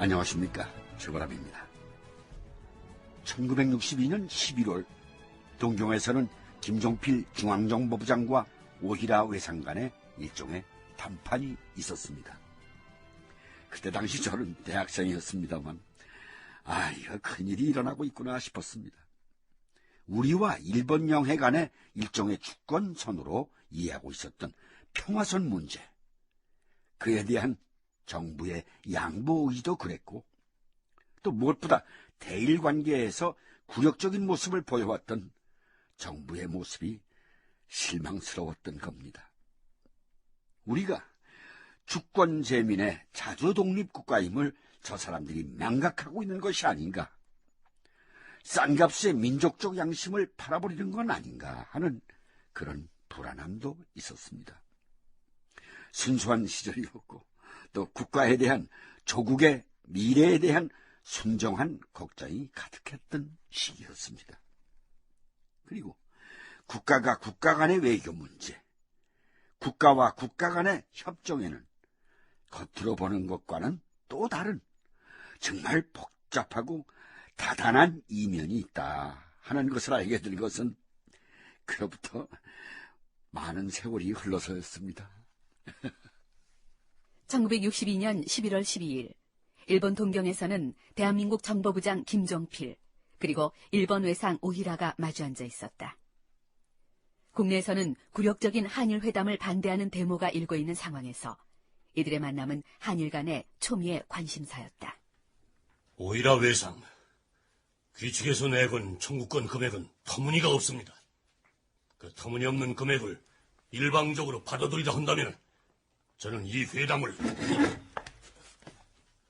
안녕하십니까, 최보람입니다. 1962년 11월 동경에서는 김종필 중앙정보부장과 오히라 외상 간의 일종의談판이 있었습니다. 그때 당시 저는 대학생이었습니다만 이거 큰일이 일어나고 있구나 싶었습니다. 우리와 일본 영해 간의 일종의 주권선으로 이해하고 있었던 평화선 문제, 그에 대한 정부의 양보 의지도 그랬고, 또 무엇보다 대일 관계에서 굴욕적인 모습을 보여왔던 정부의 모습이 실망스러웠던 겁니다. 우리가 주권 재민의 자주 독립국가임을 저 사람들이 망각하고 있는 것이 아닌가, 싼 값에 민족적 양심을 팔아버리는 건 아닌가 하는 그런 불안함도 있었습니다. 순수한 시절이었고, 또 국가에 대한, 조국의 미래에 대한 순정한 걱정이 가득했던 시기였습니다. 그리고 국가가 국가 간의 외교 문제, 국가와 국가 간의 협정에는 겉으로 보는 것과는 또 다른 정말 복잡하고 다단한 이면이 있다 하는 것을 알게 된 것은 그로부터 많은 세월이 흘러서였습니다. 1962년 11월 12일, 일본 동경에서는 대한민국 정보부장 김종필, 그리고 일본 외상 오히라가 마주 앉아 있었다. 국내에서는 굴욕적인 한일 회담을 반대하는 데모가 일고 있는 상황에서 이들의 만남은 한일 간의 초미의 관심사였다. 오히라 외상, 귀측에서 내건 청구권 금액은 터무니가 없습니다. 그 터무니없는 금액을 일방적으로 받아들이다 한다면 저는 이 회담을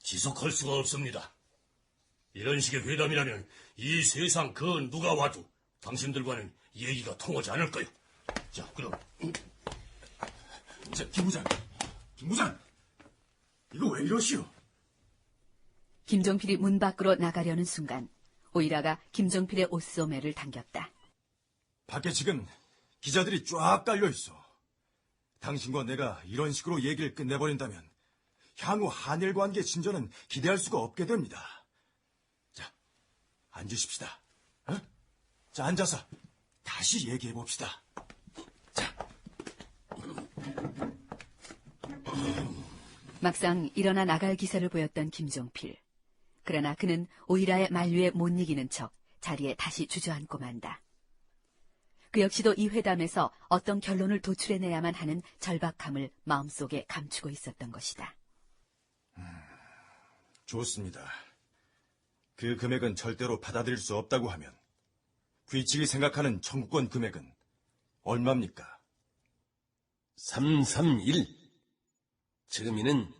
지속할 수가 없습니다. 이런 식의 회담이라면 이 세상 그 누가 와도 당신들과는 얘기가 통하지 않을 거요. 자, 그럼. 자, 김 부장, 이거 왜 이러시오? 김종필이 문 밖으로 나가려는 순간 오히라가 김종필의 옷소매를 당겼다. 밖에 지금 기자들이 쫙 깔려있어. 당신과 내가 이런 식으로 얘기를 끝내버린다면 향후 한일 관계 진전은 기대할 수가 없게 됩니다. 자, 앉으십시다. 어? 자, 앉아서 다시 얘기해봅시다. 자. 막상 일어나 나갈 기세를 보였던 김종필. 그러나 그는 오히라의 만류에 못 이기는 척 자리에 다시 주저앉고 만다. 그 역시도 이 회담에서 어떤 결론을 도출해내야만 하는 절박함을 마음속에 감추고 있었던 것이다. 좋습니다. 그 금액은 절대로 받아들일 수 없다고 하면 귀측이 생각하는 청구권 금액은 얼마입니까? 331. 지금이는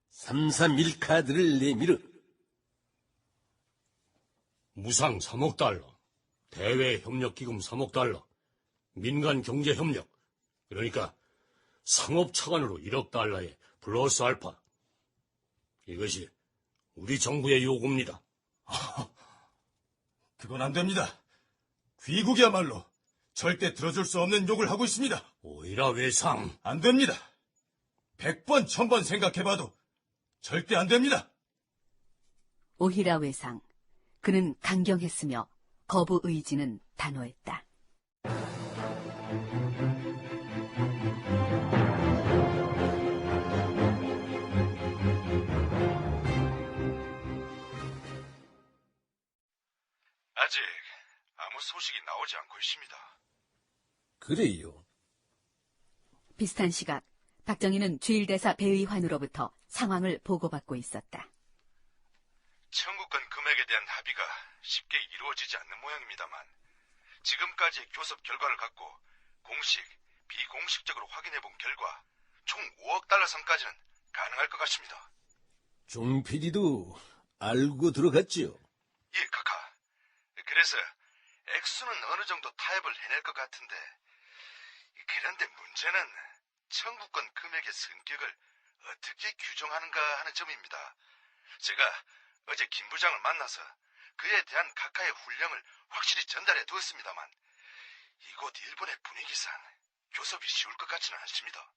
331 카드를 내밀어. 무상 3억 달러, 대외 협력 기금 3억 달러, 민간 경제 협력, 그러니까 상업 차관으로 1억 달러에 플러스 알파. 이것이 우리 정부의 요구입니다. 그건 안 됩니다. 귀국이야말로 절대 들어줄 수 없는 욕을 하고 있습니다. 오히라 외상. 안 됩니다. 100번, 1000번 생각해봐도 절대 안 됩니다. 오히라 외상. 그는 강경했으며 거부 의지는 단호했다. 아직 아무 소식이 나오지 않고 있습니다. 그래요. 비슷한 시각, 박정희는 주일대사 배의환으로부터 상황을 보고받고 있었다. 청구권 금액에 대한 합의가 쉽게 이루어지지 않는 모양입니다만 지금까지의 교섭 결과를 갖고 공식, 비공식적으로 확인해본 결과 총 5억 달러 선까지는 가능할 것 같습니다. 종필이도 알고 들어갔지요. 예, 카카. 그래서 액수는 어느 정도 타협을 해낼 것 같은데, 그런데 문제는 청구권 금액의 성격을 어떻게 규정하는가 하는 점입니다. 제가 어제 김 부장을 만나서 그에 대한 카카의 훈령을 확실히 전달해 두었습니다만 이곳 일본의 분위기상 교섭이 쉬울 것 같지는 않습니다.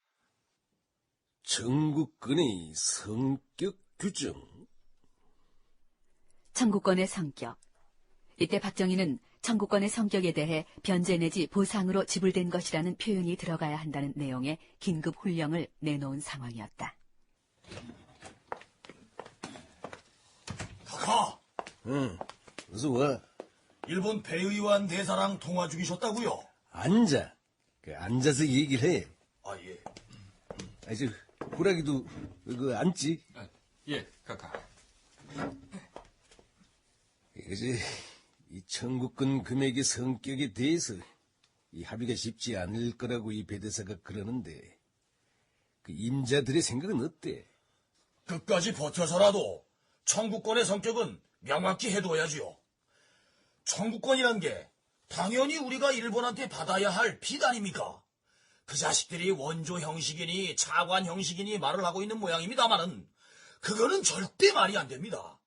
청구권의 성격 규정? 청구권의 성격. 이때 박정희는 청구권의 성격에 대해 변제 내지 보상으로 지불된 것이라는 표현이 들어가야 한다는 내용의 긴급 훈령을 내놓은 상황이었다. 카카, 응, 어서 와. 일본 배의원 대사랑 통화 중이셨다고요? 앉아. 앉아서 얘기를 해. 아, 예. 저, 호랑이도, 앉지? 예, 카카. 이것이, 이 청구권 금액의 성격에 대해서, 이 합의가 쉽지 않을 거라고 이 배대사가 그러는데, 그 임자들의 생각은 어때? 끝까지 버텨서라도 청구권의 성격은 명확히 해둬야지요. 청구권이란 게 당연히 우리가 일본한테 받아야 할 빚 아닙니까? 그 자식들이 원조 형식이니 차관 형식이니 말을 하고 있는 모양입니다만은 그거는 절대 말이 안 됩니다.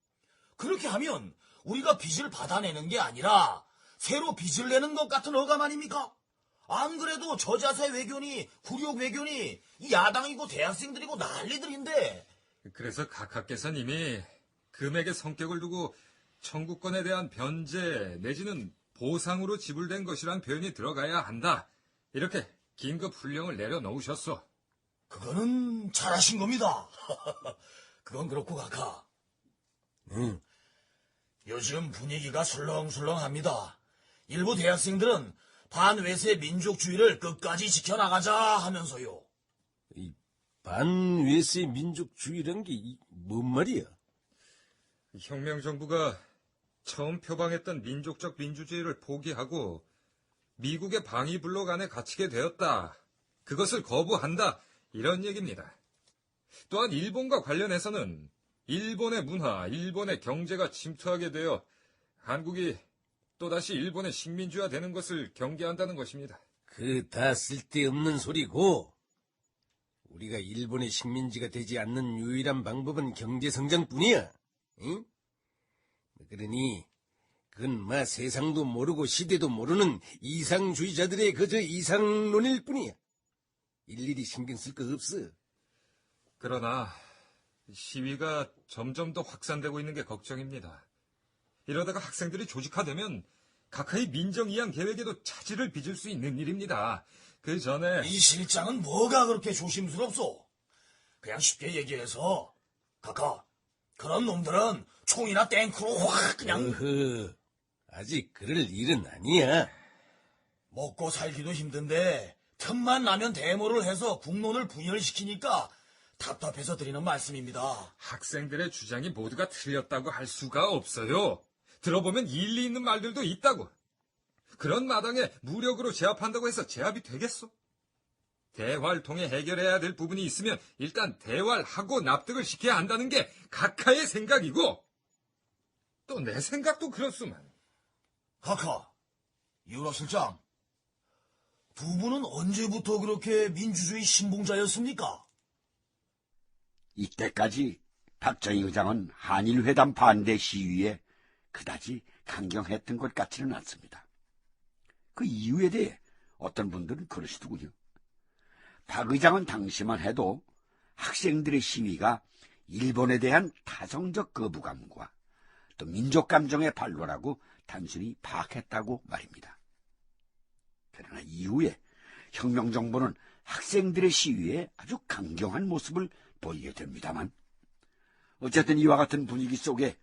그렇게 하면 우리가 빚을 받아내는 게 아니라 새로 빚을 내는 것 같은 어감 아닙니까? 안 그래도 저자세 외교니 굴욕 외교니 이 야당이고 대학생들이고 난리들인데. 그래서 카카께서는 이미 금액의 성격을 두고 청구권에 대한 변제 내지는 보상으로 지불된 것이란 표현이 들어가야 한다. 이렇게 긴급 훈령을 내려놓으셨어. 그거는 잘하신 겁니다. 그건 그렇고 카카. 응. 요즘 분위기가 술렁술렁합니다. 일부 대학생들은 반외세 민족주의를 끝까지 지켜나가자 하면서요. 이 반외세 민족주의란 게 뭔 말이야? 혁명정부가 처음 표방했던 민족적 민주주의를 포기하고 미국의 방위블록 안에 갇히게 되었다. 그것을 거부한다. 이런 얘기입니다. 또한 일본과 관련해서는 일본의 문화, 일본의 경제가 침투하게 되어 한국이 또다시 일본의 식민지화 되는 것을 경계한다는 것입니다. 그 다 쓸데없는 소리고, 우리가 일본의 식민지가 되지 않는 유일한 방법은 경제성장뿐이야. 응? 그러니 그건 세상도 모르고 시대도 모르는 이상주의자들의 그저 이상론일 뿐이야. 일일이 신경 쓸 거 없어. 그러나 시위가 점점 더 확산되고 있는 게 걱정입니다. 이러다가 학생들이 조직화되면 각하의 민정이양 계획에도 차질을 빚을 수 있는 일입니다. 그 전에 이 실장은 뭐가 그렇게 조심스럽소? 그냥 쉽게 얘기해서 카카, 그런 놈들은 총이나 탱크로 확 그냥 어허, 아직 그럴 일은 아니야. 먹고 살기도 힘든데 틈만 나면 데모를 해서 국론을 분열시키니까 답답해서 드리는 말씀입니다. 학생들의 주장이 모두가 틀렸다고 할 수가 없어요. 들어보면 일리 있는 말들도 있다고. 그런 마당에 무력으로 제압한다고 해서 제압이 되겠소? 대화를 통해 해결해야 될 부분이 있으면 일단 대화를 하고 납득을 시켜야 한다는 게 각하의 생각이고, 또 내 생각도 그렇소만. 카카, 이우라 실장, 두 분은 언제부터 그렇게 민주주의 신봉자였습니까? 이때까지 박정희 의장은 한일회담 반대 시위에 그다지 강경했던 것 같지는 않습니다. 그 이유에 대해 어떤 분들은 그러시더군요. 박 의장은 당시만 해도 학생들의 시위가 일본에 대한 타성적 거부감과 또 민족 감정의 발로라고 단순히 파악했다고 말입니다. 그러나 이후에 혁명정부는 학생들의 시위에 아주 강경한 모습을 보이게 됩니다만, 어쨌든 이와 같은 분위기 속에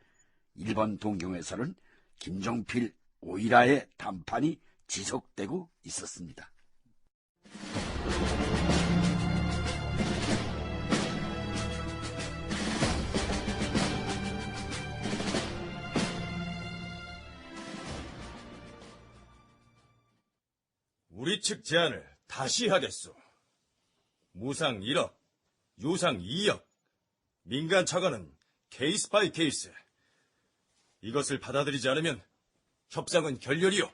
일본 동경에서는 김종필, 오이라의 담판이 지속되고 있었습니다. 우리 측 제안을 다시 하겠소. 무상 1억, 유상 2억, 민간 차관은 케이스 바이 케이스. 이것을 받아들이지 않으면 협상은 결렬이요.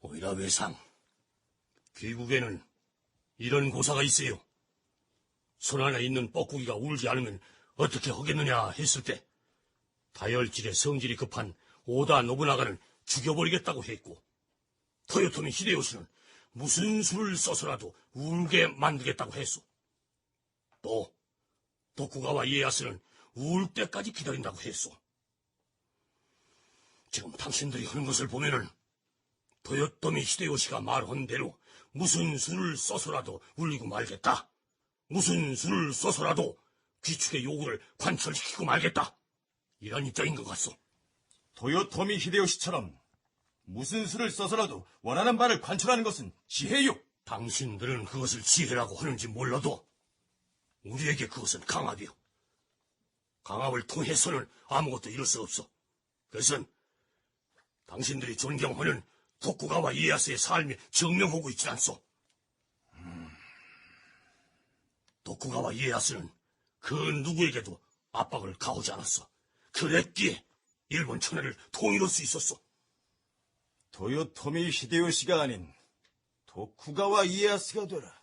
오히려 외상, 귀국에는 이런 고사가 있어요. 손 안에 있는 뻐꾸기가 울지 않으면 어떻게 하겠느냐 했을 때 다혈질의 성질이 급한 오다 노부나가는 죽여버리겠다고 했고, 토요토미 히데요시는 무슨 수를 써서라도 울게 만들겠다고 했소. 또 도쿠가와 이에야스는 울 때까지 기다린다고 했소. 지금 당신들이 하는 것을 보면은 도요토미 히데요시가 말한 대로 무슨 수를 써서라도 울리고 말겠다. 무슨 수를 써서라도 귀축의 요구를 관철시키고 말겠다. 이런 입장인 것 같소. 도요토미 히데요시처럼 무슨 수를 써서라도 원하는 바를 관철하는 것은 지혜요. 당신들은 그것을 지혜라고 하는지 몰라도 우리에게 그것은 강압이요. 강압을 통해서는 아무것도 이룰 수 없어. 그것은 당신들이 존경하는 도쿠가와 이에야스의 삶이 증명하고 있지 않소. 도쿠가와 이에야스는 그 누구에게도 압박을 가하지 않았어. 그랬기에 일본 천하를 통일할 수 있었어. 도요토미 히데요시가 아닌 도쿠가와 이에야스가 되라.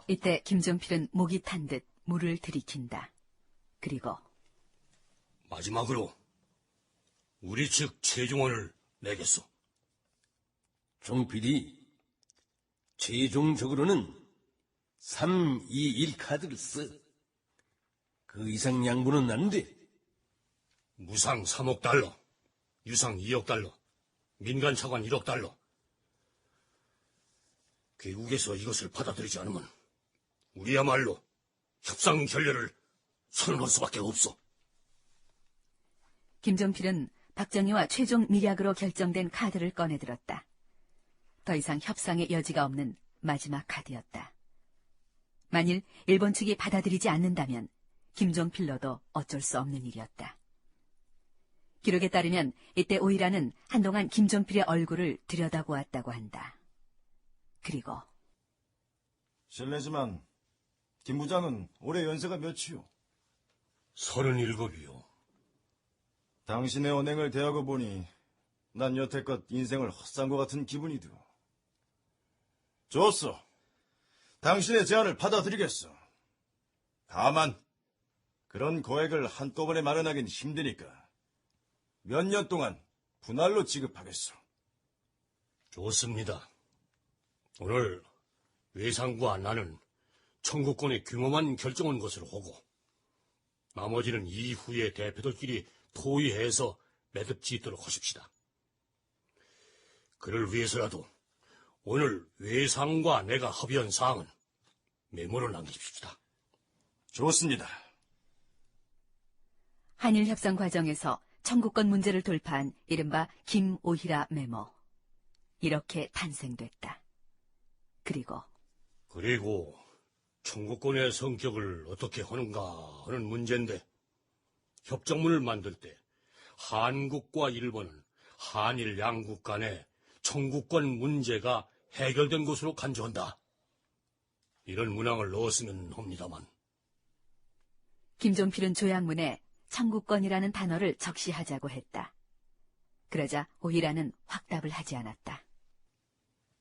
이때 김종필은 목이 탄 듯 물을 들이킨다. 그리고 마지막으로 우리 측 최종원을 내겠소. 종필이 최종적으로는 321 카드를 써. 그 이상 양보는 안 돼. 무상 3억 달러, 유상 2억 달러, 민간 차관 1억 달러. 귀국에서 이것을 받아들이지 않으면 우리야말로 협상 결렬을 선언할 수밖에 없어. 김종필은 박정희와 최종 밀약으로 결정된 카드를 꺼내들었다. 더 이상 협상의 여지가 없는 마지막 카드였다. 만일 일본 측이 받아들이지 않는다면 김종필로도 어쩔 수 없는 일이었다. 기록에 따르면 이때 오이라는 한동안 김종필의 얼굴을 들여다보았다고 한다. 그리고 실례지만 김 부장은 올해 연세가 몇이요? 37이요. 당신의 언행을 대하고 보니 난 여태껏 인생을 헛산 것 같은 기분이 들어. 좋소. 당신의 제안을 받아들이겠어. 다만 그런 거액을 한꺼번에 마련하긴 힘드니까 몇 년 동안 분할로 지급하겠소. 좋습니다. 오늘 외상과 나는 청구권의 규모만 결정한 것으로 하고 나머지는 이후에 대표들끼리 토의해서 매듭짓도록 하십시다. 그를 위해서라도 오늘 외상과 내가 합의한 사항은 메모로 남기십시다. 좋습니다. 한일 협상 과정에서 청구권 문제를 돌파한 이른바 김오히라 메모. 이렇게 탄생됐다. 그리고 청구권의 성격을 어떻게 하는가 하는 문제인데 협정문을 만들 때 한국과 일본은 한일 양국 간의 청구권 문제가 해결된 것으로 간주한다. 이런 문항을 넣었으면 합니다만. 김종필은 조약문에 청구권이라는 단어를 적시하자고 했다. 그러자 오히라는 확답을 하지 않았다.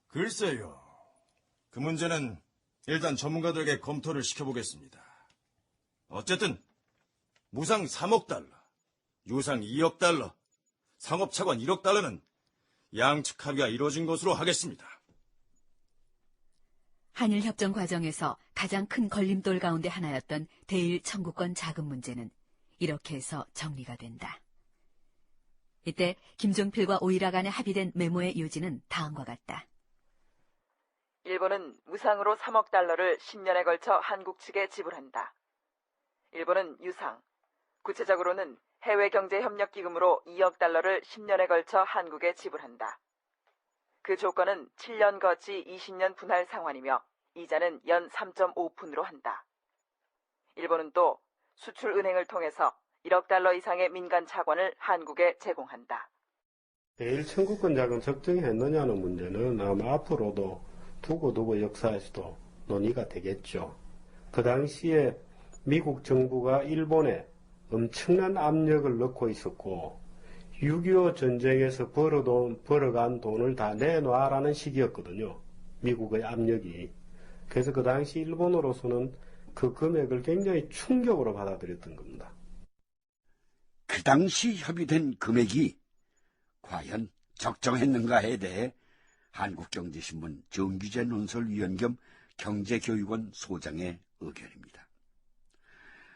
글쎄요. 그 문제는 일단 전문가들에게 검토를 시켜보겠습니다. 어쨌든 무상 3억 달러, 유상 2억 달러, 상업차관 1억 달러는 양측 합의가 이루어진 것으로 하겠습니다. 한일 협정 과정에서 가장 큰 걸림돌 가운데 하나였던 대일 청구권 자금 문제는 이렇게 해서 정리가 된다. 이때 김종필과 오이라 간에 합의된 메모의 요지는 다음과 같다. 일본은 무상으로 3억 달러를 10년에 걸쳐 한국 측에 지불한다. 일본은 유상, 구체적으로는 해외경제협력기금으로 2억 달러를 10년에 걸쳐 한국에 지불한다. 그 조건은 7년 거치 20년 분할 상환이며 이자는 연 3.5푼으로 한다. 일본은 또 수출은행을 통해서 1억 달러 이상의 민간 차관을 한국에 제공한다. 대일 청구권 자금 적정했느냐는 문제는 아마 앞으로도 두고두고 역사에서도 논의가 되겠죠. 그 당시에 미국 정부가 일본에 엄청난 압력을 넣고 있었고 6.25 전쟁에서 벌어간 돈을 다 내놔라는 식이었거든요. 미국의 압력이. 그래서 그 당시 일본으로서는 그 금액을 굉장히 충격으로 받아들였던 겁니다. 그 당시 협의된 금액이 과연 적정했는가에 대해 한국경제신문 정규제 논설위원 겸 경제교육원 소장의 의견입니다.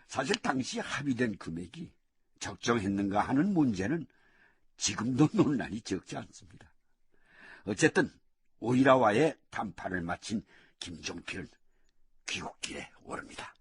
사실 당시 합의된 금액이 적정했는가 하는 문제는 지금도 논란이 적지 않습니다. 어쨌든 오이라와의 담판을 마친 김종필은 귀국길에 오릅니다.